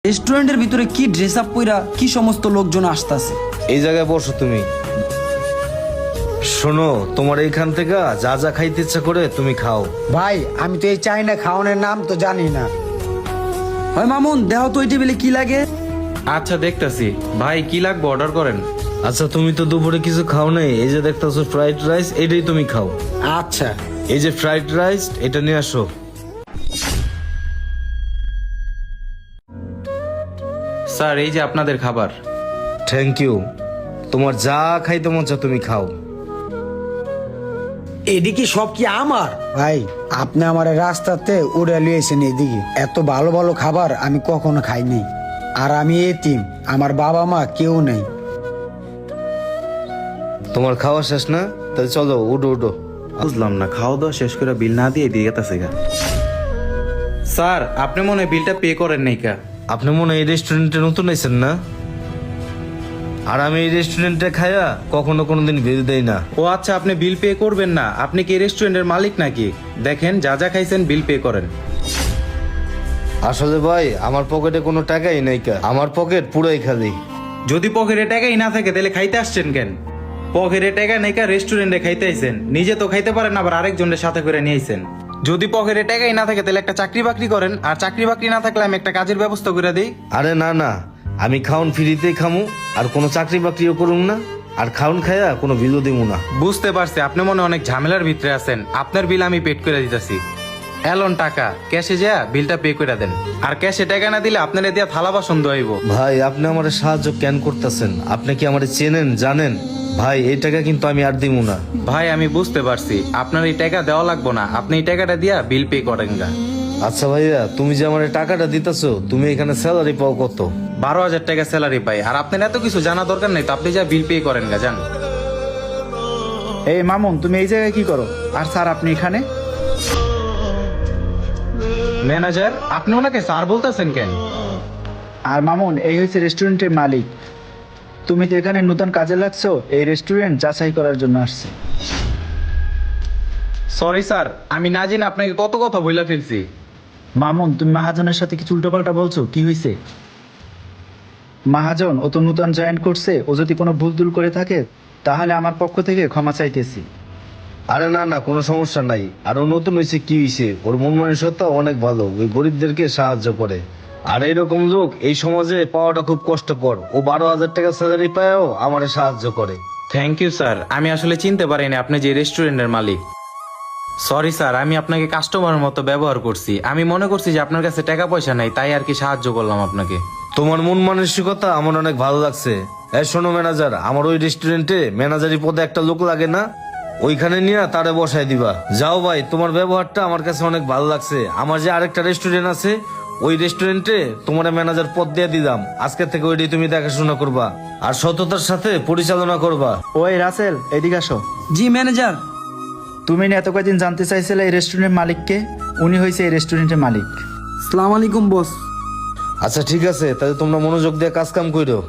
রেস্টুরেন্টের ভিতরে কি ড্রেস আপ কইরা কি সমস্ত লোকজন আসতেছে। এই জায়গায় বসো তুমি। শোনো, তোমার এইখান থেকে যা যা খাইতে ইচ্ছা করে তুমি খাও। ভাই আমি তো এই চাইনা খাওয়ানোর নাম তো জানি না। হয় মামুন, দেহ তো ওই টেবিলে কি লাগে। আচ্ছা দেখতাছি। ভাই কি লাগবে অর্ডার করেন। আচ্ছা তুমি তো দুপুরে কিছু খাও নাই, এই যে দেখতেছো ফ্রাইড রাইস, এটাই তুমি খাও। আচ্ছা এই যে ফ্রাইড রাইস, এটা নিয়ে আসো। স্যার এই যে আপনাদের খাবার। Thank you. তোমার যা খাইতে মন চায় তুমি খাও। এদিকে সব কি আমার? ভাই আপনি আমার রাস্তাতে উড়ে লিয়েছেন এদিকে। এত ভালো ভালো খাবার আমি কখনো খাইনি। আর আমি এতিম, আমার বাবা মা কেউ নেই। তোমার খাওয়া শেষ না? তাহলে চলো, উঠো উঠো। বুঝলাম না, খাওয়া দাওয়া শেষ করে বিল না দিয়ে দিয়ে গেছে গা। স্যার আপনি মনে হয় বিলটা পে করেন নাই কা? আপনি মনে হয় এই রেস্টুরেন্টে নতুন আইছেন না? আর আমি এই রেস্টুরেন্টে খায়া কখনো কোনোদিন বিল দেই না। ও আচ্ছা, আপনি বিল পে করবেন না? আপনি কি রেস্টুরেন্টের মালিক নাকি? দেখেন যা যা খাইছেন বিল পে করেন। আসলে ভাই আমার পকেটে কোনো টাকাই নাই কা, আমার পকেট পুরাই খালি। যদি পকেটে টাকাই না থাকে তাহলে খাইতে আসছেন কেন? পকেটে টাকা নেই কা রেস্টুরেন্টে খাইতে আইছেন? নিজে তো খাইতে পারেন, আবার আরেকজনের সাথে করে নিয়ে আইছেন। যদি পকেটে টাকাই না থাকে তাহলে একটা চাকরি বাকরি করেন, আর চাকরি বাকরি না থাকলে আমি একটা কাজের ব্যবস্থা করে দিই। আরে না না, আমি খাউন ফ্রিতেই খামু, আর কোনো চাকরি বাকরিও করুম না, আর খাউন খায়া কোনো বিলও দিব না। বুঝতে পারছি আপনি মনে হয় অনেক ঝামেলার ভিতরে আছেন। আপনার বিল আমি পেড করে দিতেছি। এলন টাকা ক্যাশে যা বিলটা পে করে দেন। আর ক্যাশে টাকা না দিলে আপনার দিয়া থালা বাসন ধোয়াইব। ভাই আপনি আমার সাহায্য কেন করতেছেন? আপনি কি আমার চেনেন জানেন? ভাই এই টাকা কিন্তু আমি আর দিব না। ভাই আমি বুঝতে পারছি আপনার এই টাকা দেওয়া লাগবো না, আপনি এই টাকাটা দিয়া বিল পে করেন গা। আচ্ছা ভাইয়া, তুমি যে আমার টাকাটা দিতেছো, তুমি এখানে স্যালারি পাও কত? 12,000 টাকা স্যালারি পাই। আর আপনার এত কিছু জানা দরকার নেই তো, আপনি যা বিল পে করেন গা, যান। এই মামুন, তুমি এই জায়গায় কি করো? আর স্যার আপনি এখানে? ম্যানেজার, আপনি ওনাকে স্যার বলতেছেন কেন? আর মামুন, এই হচ্ছে রেস্টুরেন্টের মালিক। তুমি তো এখানে নতুন কাজে লাগছো, এই রেস্টুরেন্ট যাচাই করার জন্য আসছে। সরি স্যার, আমি না জেনে আপনাকে কত কথা বইলা ফেলছি। মামুন, তুমি মাহাজনের সাথে কিছু উল্টোপাল্টা বলছো, কি হয়েছে? মাহাজন ও তো নতুন জয়েন করছে, ও যদি কোনো ভুল টুল করে থাকে তাহলে আমার পক্ষ থেকে ক্ষমা চাইতেছি। আরে না না, কোনো সমস্যা নাই। আর ও নতুন হয়েছে কি হয়েছে, ওর মন মানসিকতা অনেক ভালো, ওই গরিবদেরকে সাহায্য করে। আর এইরকম লোক এই সমাজে পাওয়াটা খুব কষ্টকর। ও 12,000 টাকা স্যালারি পায়ও আমারে সাহায্য করে। থ্যাংক ইউ স্যার, আমি আসলে চিনতে পারিনি আপনি যে রেস্টুরেন্টের মালিক। সরি স্যার, আমি আপনাকে কাস্টমারের মতো ব্যবহার করছি। আমি মনে করছি যে আপনার কাছে টাকা পয়সা নাই, তাই আর কি সাহায্য করলাম আপনাকে। তোমার মন মানসিকতা আমার অনেক ভালো লাগছে। এই শোনো ম্যানেজার, আমার ওই রেস্টুরেন্টে ম্যানেজারি পদে একটা লোক লাগে না? ওইখানে নিয়ে তারে বসাই দিবা। যাও ভাই, তোমার ব্যবহারটা আমার কাছে অনেক ভালো লাগছে। আমার যে আরেকটা রেস্টুরেন্ট আছে, ওই রেস্টুরেন্টে তোমার ম্যানেজার পদ দিয়ে দিলাম। আজকে থেকে ওইটাই তুমি দেখাশোনা করবা, আর সততার সাথে পরিচালনা করবা। ওই রাসেল, এদিকে আসো। জি ম্যানেজার। তুমি না এত কয়েকদিন জানতে চাইছিলে এই রেস্টুরেন্টের মালিককে? উনি হয়েছে এই রেস্টুরেন্টের মালিক। আসসালামু আলাইকুম বস। আচ্ছা ঠিক আছে, তাহলে তোমরা মনোযোগ দিয়ে কাজ কাম করো।